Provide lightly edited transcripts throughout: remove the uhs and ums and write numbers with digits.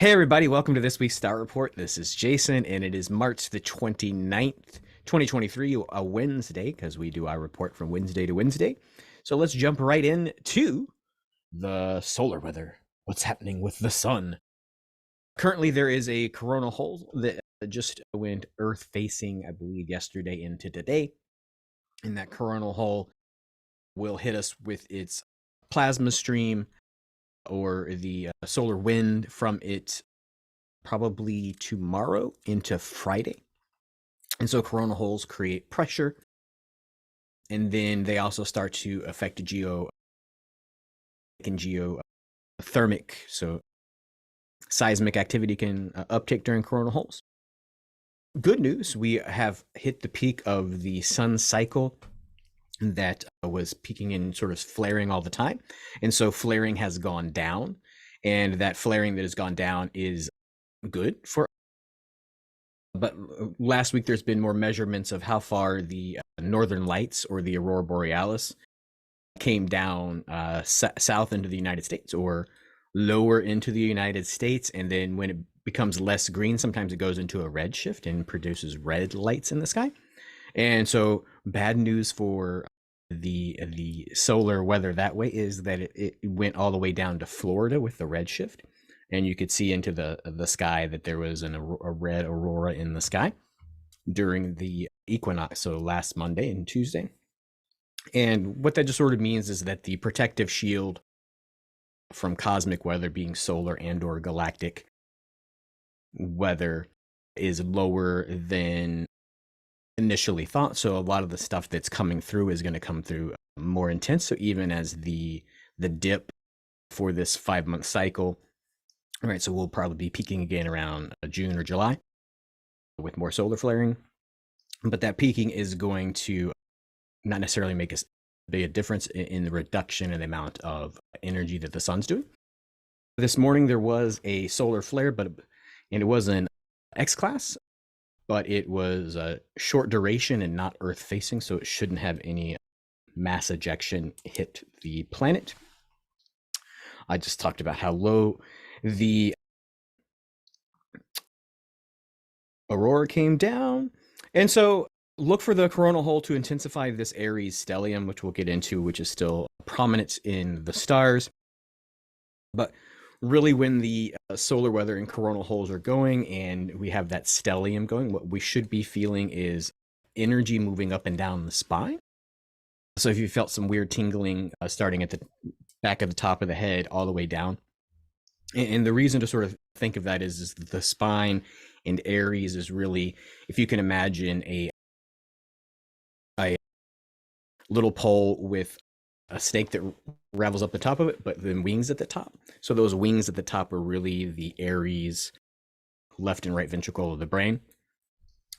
Hey everybody, welcome to this week's Star Report. This is Jason, and it is March the 29th, 2023, a Wednesday, because we do our report from Wednesday to Wednesday. So let's jump right into the solar weather. What's happening with the sun? Currently, there is a coronal hole that just went Earth facing, I believe, yesterday into today. And that coronal hole will hit us with its plasma stream or the solar wind from it probably tomorrow into Friday. And so coronal holes create pressure, and then they also start to affect geothermic. So seismic activity can uptick during coronal holes. Good news, we have hit the peak of the sun cycle that was peaking and sort of flaring all the time. And so flaring has gone down, and that flaring that has gone down is good for. But last week there's been more measurements of how far the northern lights or the aurora borealis came down south into the United States or lower into the United States. And then when it becomes less green, sometimes it goes into a red shift and produces red lights in the sky. And so bad news for the solar weather that way is that it went all the way down to Florida with the red shift, and you could see into the sky that there was a red aurora in the sky during the equinox, so last Monday and Tuesday. And what that just sort of means is that the protective shield from cosmic weather, being solar and or galactic weather, is lower than initially thought. So a lot of the stuff that's coming through is going to come through more intense. So even as the dip for this 5-month cycle, all right, so we'll probably be peaking again around June or July with more solar flaring. But that peaking is going to not necessarily make a big difference in the reduction in the amount of energy that the sun's doing. This morning there was a solar flare, and it was an X class, but it was a short duration and not Earth facing, so it shouldn't have any mass ejection hit the planet. I just talked about how low the aurora came down. And so look for the coronal hole to intensify this Aries stellium, which we'll get into, which is still prominent in the stars. But really, when the solar weather and coronal holes are going and we have that stellium going, what we should be feeling is energy moving up and down the spine. So if you felt some weird tingling starting at the back of the top of the head all the way down, and the reason to sort of think of that is the spine and Aries is really, if you can imagine a little pole with a snake that ravels up the top of it, but then wings at the top. So those wings at the top are really the Aries left and right ventricle of the brain.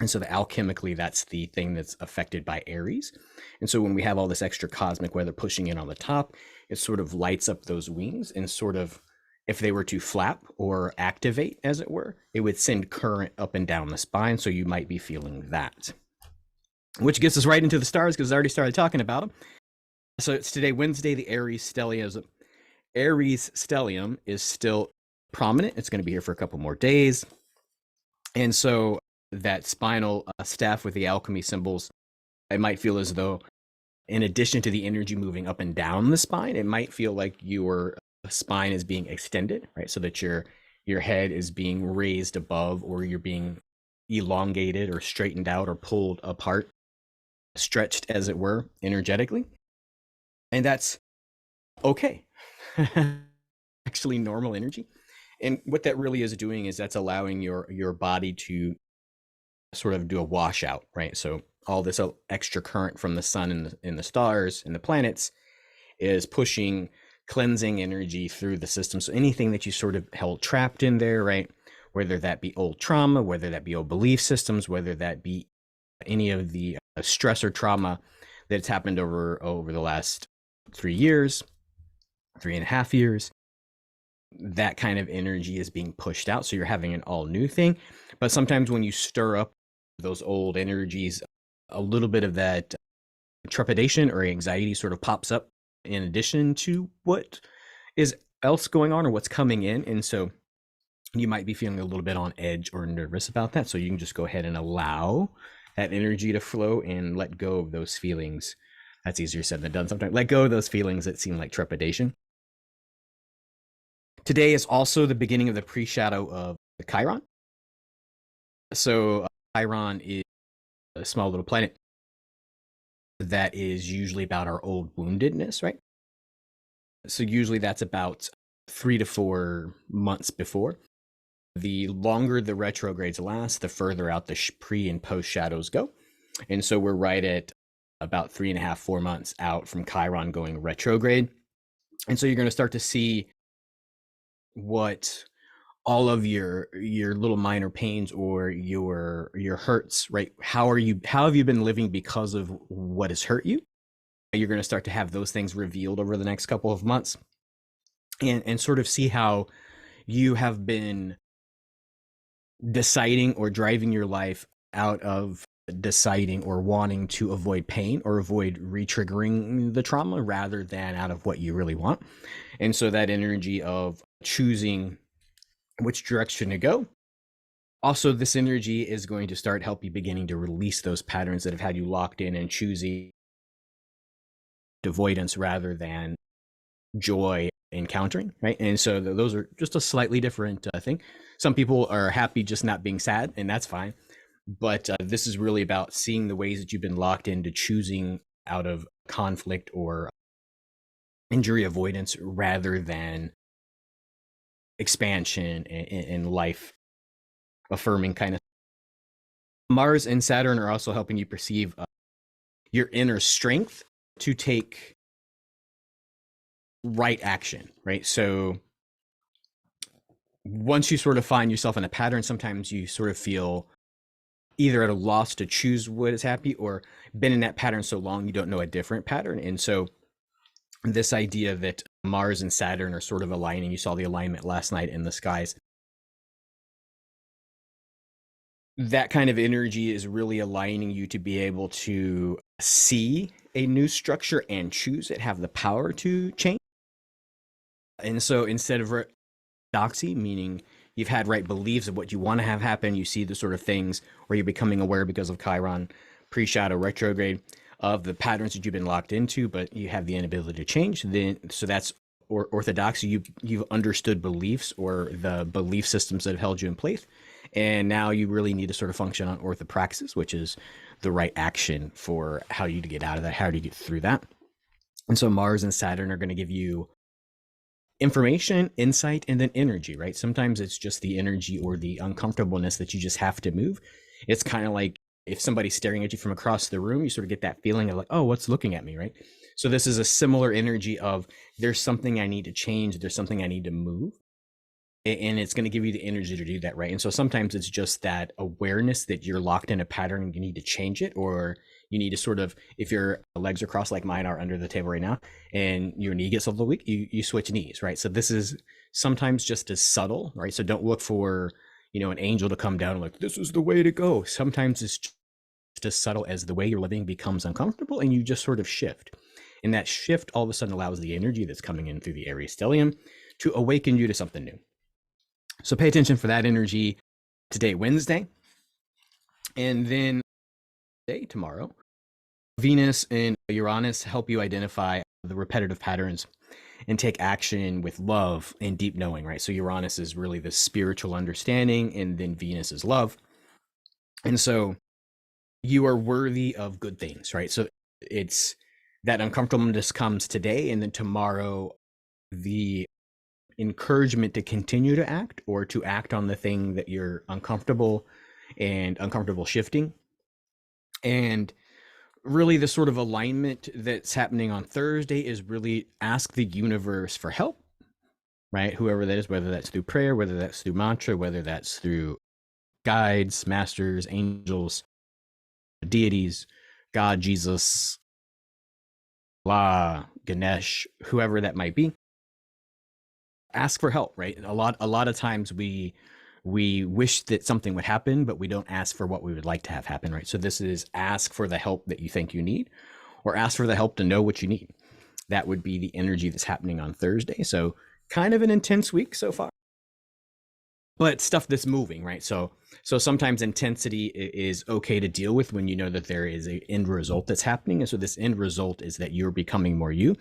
And so alchemically, that's the thing that's affected by Aries. And so when we have all this extra cosmic weather pushing in on the top, it sort of lights up those wings, and sort of, if they were to flap or activate, as it were, it would send current up and down the spine. So you might be feeling that, which gets us right into the stars, because I already started talking about them. So it's today, Wednesday. The Aries stellium is still prominent. It's going to be here for a couple more days. And so that spinal staff with the alchemy symbols, it might feel as though, in addition to the energy moving up and down the spine, it might feel like your spine is being extended, right? So that your head is being raised above, or you're being elongated or straightened out or pulled apart, stretched, as it were, energetically. And that's okay. Actually normal energy. And what that really is doing is that's allowing your body to sort of do a washout, right? So all this extra current from the sun and the stars and the planets is pushing cleansing energy through the system. So anything that you sort of held trapped in there, right? Whether that be old trauma, whether that be old belief systems, whether that be any of the stress or trauma that's happened over the last 3 years, 3.5 years, that kind of energy is being pushed out. So you're having an all new thing. But sometimes when you stir up those old energies, a little bit of that trepidation or anxiety sort of pops up in addition to what is else going on or what's coming in. And so You might be feeling a little bit on edge or nervous about that. So you can just go ahead and allow that energy to flow and let go of those feelings. That's easier said than done sometimes. Let go of those feelings that seem like trepidation. Today is also the beginning of the pre-shadow of the Chiron. So Chiron is a small little planet that is usually about our old woundedness, right? So usually that's about 3 to 4 months before. The longer the retrogrades last, the further out the pre and post shadows go. And so we're right at about 3.5, 4 months out from Chiron going retrograde. And so you're going to start to see what all of your little minor pains or your hurts, right? How have you been living because of what has hurt you? You're going to start to have those things revealed over the next couple of months, and sort of see how you have been deciding or driving your life out of deciding or wanting to avoid pain or avoid re-triggering the trauma rather than out of what you really want. And so that energy of choosing which direction to go. Also, this energy is going to start help you beginning to release those patterns that have had you locked in and choosing avoidance rather than joy encountering, right? And so those are just a slightly different thing. Some people are happy just not being sad, and that's fine. But this is really about seeing the ways that you've been locked into choosing out of conflict or injury avoidance rather than expansion and life affirming kind of. Mars and Saturn are also helping you perceive your inner strength to take right action, right? So once you sort of find yourself in a pattern, sometimes you sort of feel either at a loss to choose what is happy or been in that pattern so long you don't know a different pattern. And so this idea that Mars and Saturn are sort of aligning, you saw the alignment last night in the skies. That kind of energy is really aligning you to be able to see a new structure and choose it, have the power to change. And so instead of doxy, meaning you've had right beliefs of what you want to have happen, you see the sort of things where you're becoming aware because of Chiron, pre-shadow retrograde, of the patterns that you've been locked into, but you have the inability to change. Then, so that's orthodoxy. You've understood beliefs or the belief systems that have held you in place, and now you really need to sort of function on orthopraxis, which is the right action for how you to get out of that, how do you get through that. And so Mars and Saturn are going to give you information, insight, and then energy, right? Sometimes it's just the energy or the uncomfortableness that you just have to move. It's kind of like if somebody's staring at you from across the room, you sort of get that feeling of like, oh, what's looking at me, right? So this is a similar energy of there's something I need to change, there's something I need to move, and it's going to give you the energy to do that, right? And so sometimes it's just that awareness that you're locked in a pattern and you need to change it, or you need to sort of, if your legs are crossed like mine are under the table right now, and your knee gets a little weak, you switch knees, right? So this is sometimes just as subtle, right? So don't look for, an angel to come down and like, this is the way to go. Sometimes it's just as subtle as the way you're living becomes uncomfortable and you just sort of shift. And that shift all of a sudden allows the energy that's coming in through the Aries stellium to awaken you to something new. So pay attention for that energy today, Wednesday. And then tomorrow, Venus and Uranus help you identify the repetitive patterns and take action with love and deep knowing, right? So Uranus is really the spiritual understanding, and then Venus is love. And so you are worthy of good things, right? So it's that uncomfortableness comes today, and then tomorrow, the encouragement to continue to act or to act on the thing that you're uncomfortable shifting. And really the sort of alignment that's happening on Thursday is really ask the universe for help, right? Whoever that is, whether that's through prayer, whether that's through mantra, whether that's through guides, masters, angels, deities, God, Jesus, Allah, Ganesh, whoever that might be. Ask for help, right? A lot of times we wish that something would happen, but we don't ask for what we would like to have happen, right? So this is ask for the help that you think you need, or ask for the help to know what you need. That would be the energy that's happening on Thursday. So kind of an intense week so far. but stuff that's moving, right? So sometimes intensity is okay to deal with when you know that there is a end result that's happening. And so this end result is that you're becoming more you're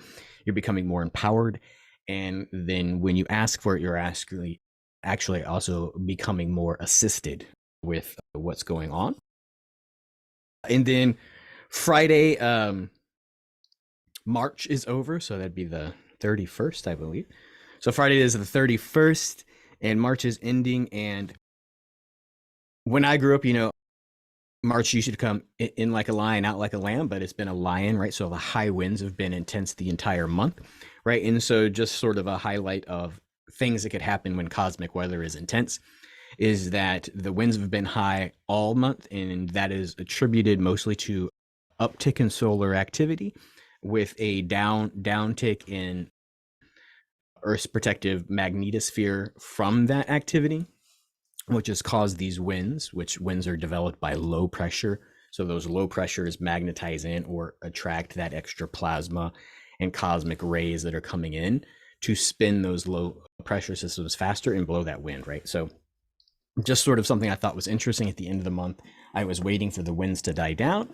becoming more empowered. And then when you ask for it, you're actually also becoming more assisted with what's going on. And then Friday, March is over, so that'd be the 31st, I believe. So Friday is the 31st, and March is ending. And when I grew up, March used to come in like a lion, out like a lamb, but it's been a lion, right? So the high winds have been intense the entire month, right? And so just sort of a highlight of things that could happen when cosmic weather is intense is that the winds have been high all month, and that is attributed mostly to uptick in solar activity with a downtick in Earth's protective magnetosphere from that activity, which has caused these winds, which winds are developed by low pressure. So those low pressures magnetize in or attract that extra plasma and cosmic rays that are coming in to spin those low pressure systems faster and blow that wind, right? So just sort of something I thought was interesting at the end of the month. I was waiting for the winds to die down,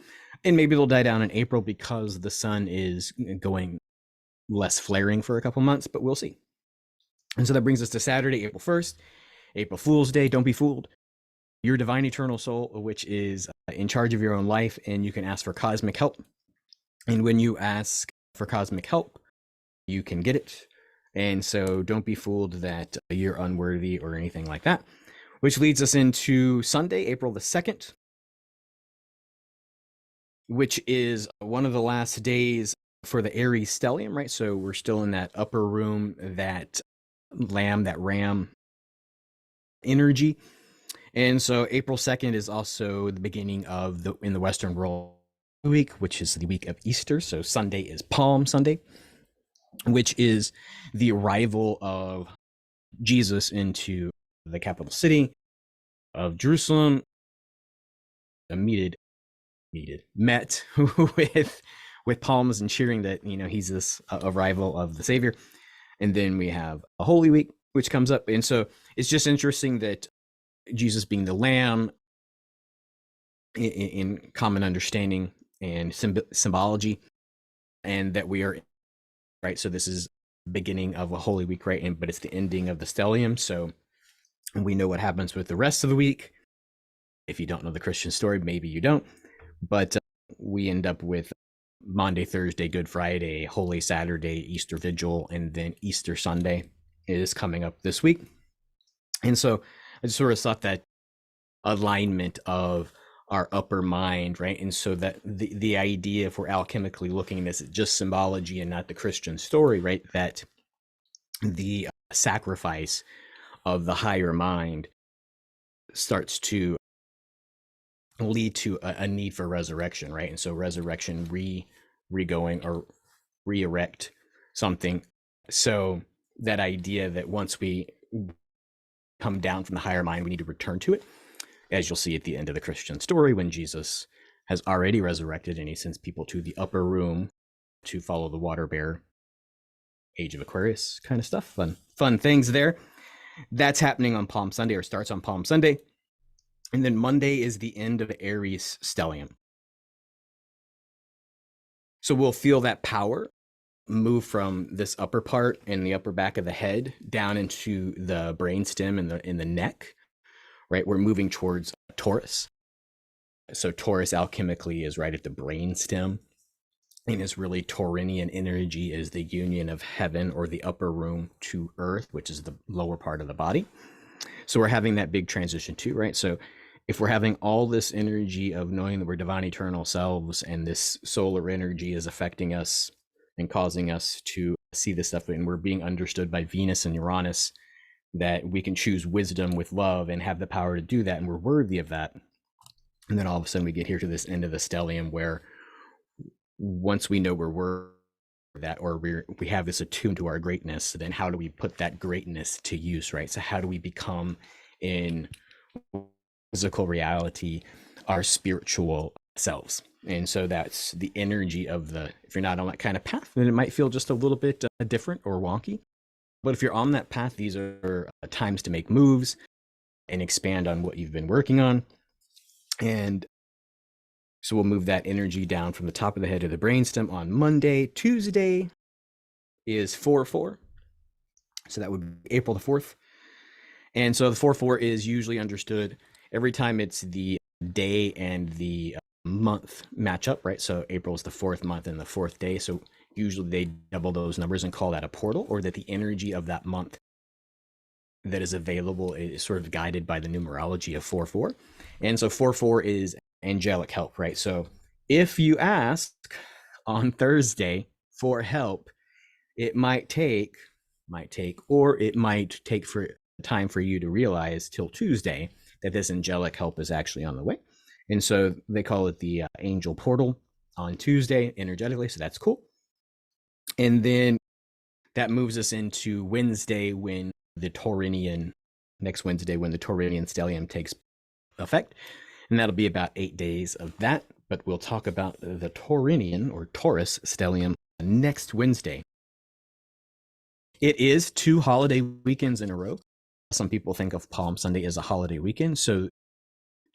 and maybe they'll die down in April because the sun is going less flaring for a couple months, but we'll see. And so that brings us to Saturday, April 1st, April Fool's Day. Don't be fooled. Your divine eternal soul, which is in charge of your own life, and you can ask for cosmic help. And when you ask for cosmic help, you can get it. And so don't be fooled that you're unworthy or anything like that. Which leads us into Sunday, April the 2nd, which is one of the last days for the Aries stellium, right? So we're still in that upper room, that ram energy. And so April 2nd is also the beginning of in the Western world week, which is the week of Easter. So Sunday is Palm Sunday, which is the arrival of Jesus into the capital city of Jerusalem, met with palms and cheering that he's this arrival of the Savior. And then we have a Holy Week, which comes up. And so it's just interesting that Jesus being the Lamb in common understanding and symbology, and that we are right. So this is beginning of a Holy Week, right? But it's the ending of the stellium. So we know what happens with the rest of the week. If you don't know the Christian story, maybe you don't. But we end up with Monday, Thursday, Good Friday, Holy Saturday, Easter Vigil, and then Easter Sunday is coming up this week. And so I just sort of thought that alignment of our upper mind, right? And so that the idea, if we're alchemically looking at this, just symbology and not the Christian story, right? That the sacrifice of the higher mind starts to lead to a need for resurrection, right? And so resurrection, re-going or re-erect something. So that idea that once we come down from the higher mind, we need to return to it, as you'll see at the end of the Christian story when Jesus has already resurrected and he sends people to the upper room to follow the water bearer, Age of Aquarius kind of stuff. Fun things there. That's happening on Palm Sunday, or starts on Palm Sunday. And then Monday is the end of Aries stellium. So we'll feel that power move from this upper part in the upper back of the head down into the brainstem in the neck, right? We're moving towards Taurus. So Taurus alchemically is right at the brainstem, and is really Taurinian energy, is the union of heaven or the upper room to earth, which is the lower part of the body. So we're having that big transition too, right? So if we're having all this energy of knowing that we're divine eternal selves, and this solar energy is affecting us and causing us to see this stuff, and we're being understood by Venus and Uranus, that we can choose wisdom with love and have the power to do that, and we're worthy of that. And then all of a sudden we get here to this end of the stellium, where once we know we're worthy of that, or we have this attuned to our greatness, then how do we put that greatness to use, right? So how do we become in physical reality our spiritual selves? And so that's the energy of if you're not on that kind of path, then it might feel just a little bit different or wonky. But if you're on that path, these are times to make moves, and expand on what you've been working on. And so we'll move that energy down from the top of the head to the brainstem on Monday. Tuesday is 4-4. So that would be April the 4th. And so the 4-4 is usually understood every time it's the day and the month match up, right? So April is the 4th month and the 4th day. So usually they double those numbers and call that a portal, or that the energy of that month that is available is sort of guided by the numerology of 4-4. And so 4-4 is angelic help, right? So if you ask on Thursday for help, it might take, or it might take for time for you to realize till Tuesday that this angelic help is actually on the way. And so they call it the angel portal on Tuesday energetically. So that's cool. And then that moves us into Wednesday, when the Taurinian, next Wednesday, when the Taurinian stellium takes effect. And that'll be about 8 days of that. But we'll talk about the Taurinian or Taurus stellium next Wednesday. It is 2 holiday weekends in a row. Some people think of Palm Sunday as a holiday weekend. So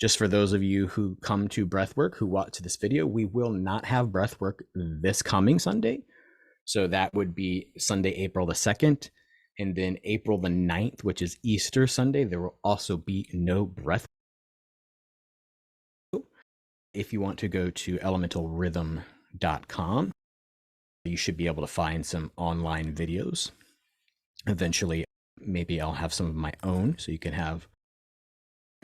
just for those of you who come to breathwork, who watch this video, we will not have breathwork this coming Sunday. So that would be Sunday, April the 2nd. And then April the 9th, which is Easter Sunday, there will also be no breath. If you want to go to elementalrhythm.com, you should be able to find some online videos. Eventually, maybe I'll have some of my own, so you can have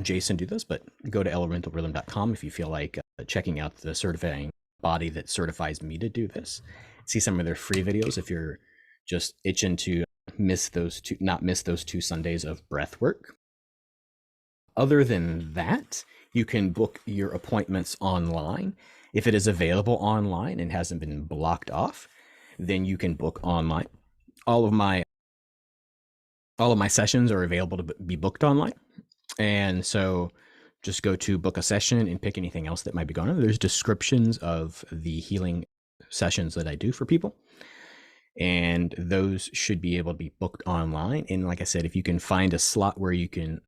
Jason do this, but go to elementalrhythm.com if you feel like checking out the certifying body that certifies me to do this. See some of their free videos if you're just itching to not miss those 2 Sundays of breath work. Other than that, you can book your appointments online. If it is available online and hasn't been blocked off, then you can book online. All of my sessions are available to be booked online. And so just go to book a session and pick anything else that might be going on. There's descriptions of the healing sessions that I do for people, and those should be able to be booked online. And like I said, if you can find a slot where you can,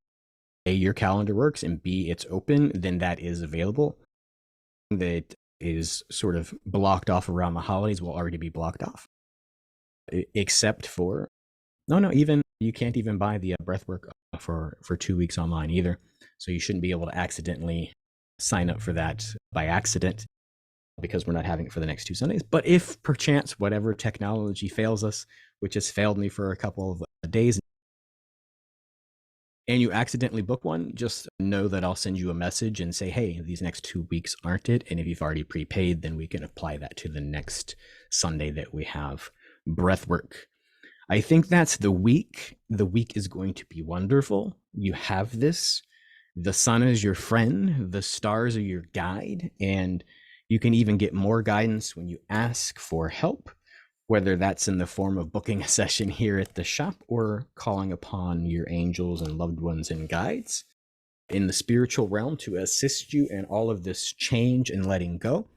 A, your calendar works, and B, it's open, then that is available. That is sort of blocked off around the holidays will already be blocked off, except for even you can't even buy the breathwork for 2 weeks online either. So you shouldn't be able to accidentally sign up for that by accident, because we're not having it for the next 2 Sundays. But if perchance whatever technology fails us, which has failed me for a couple of days, and you accidentally book one, just know that I'll send you a message and say, hey, these next 2 weeks aren't it. And if you've already prepaid, then we can apply that to the next Sunday that we have breathwork. I think that's the week. The week is going to be wonderful. You have this. The sun is your friend. The stars are your guide. And you can even get more guidance when you ask for help, whether that's in the form of booking a session here at the shop or calling upon your angels and loved ones and guides in the spiritual realm to assist you in all of this change and letting go.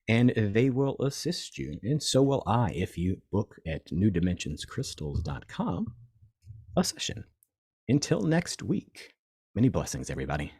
And they will assist you. And so will I if you book at newdimensionscrystals.com a session. Until next week, many blessings, everybody.